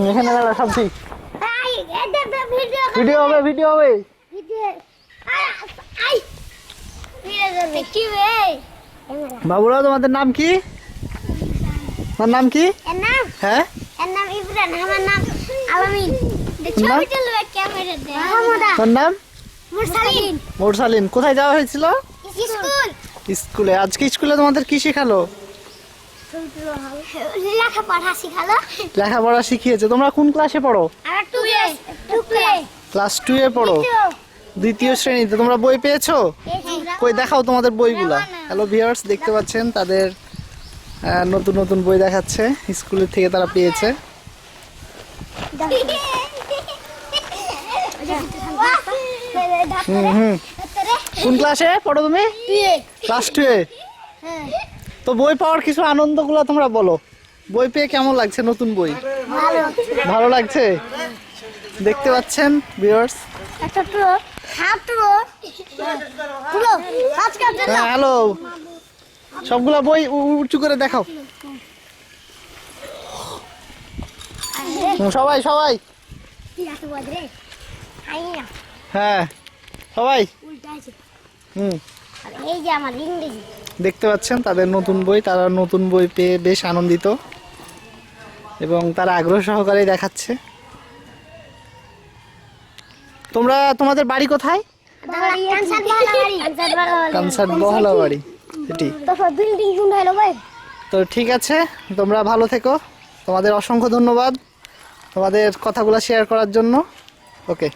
এখানে দাঁড়া সব ঠিক ভিডিও হবে ভিডিও হবে বাবুরা তোমাদের নাম কি তোমার নাম কি হ্যাঁ তোর নাম মোরসালিন কোথায় যাওয়া হয়েছিল স্কুলে আজকে স্কুলে তোমাদের কি শেখালো লেখাপড়া শিখিয়েছে তোমরা কোন ক্লাসে পড়ো ক্লাস 2 এ পড়ো দ্বিতীয় শ্রেণীতে তোমরা বই পেয়েছো কই দেখাও তোমাদের বইগুলা হ্যালো ভিউয়ার্স দেখতে পাচ্ছেন তাদের নতুন নতুন বই দেখাচ্ছে স্কুলের থেকে তারা পেয়েছে কোন ক্লাসে পড়ো তুমি ক্লাস 2 এ তো বই পাওয়ার কিছু আনন্দগুলো তোমরা বলো বই পেয়ে কেমন লাগছে নতুন বই ভালো লাগছে দেখতে পাচ্ছেন ভিউয়ার্স হ্যালো সবগুলা বই উঁচু করে দেখাও সবাই সবাই হ্যাঁ সবাই দেখতে পাচ্ছেন তাদের নতুন বই তারা নতুন বই পেয়ে বেশ আনন্দিত এবং তারা আগ্রহ সহকারে দেখাচ্ছে তোমরা তোমাদের বাড়ি কোথায় কানসাট বহলা বাড়ি এটি তো ঠিক আছে তোমরা ভালো থেকো তোমাদের অসংখ্য ধন্যবাদ তোমাদের কথাগুলো শেয়ার করার জন্য ওকে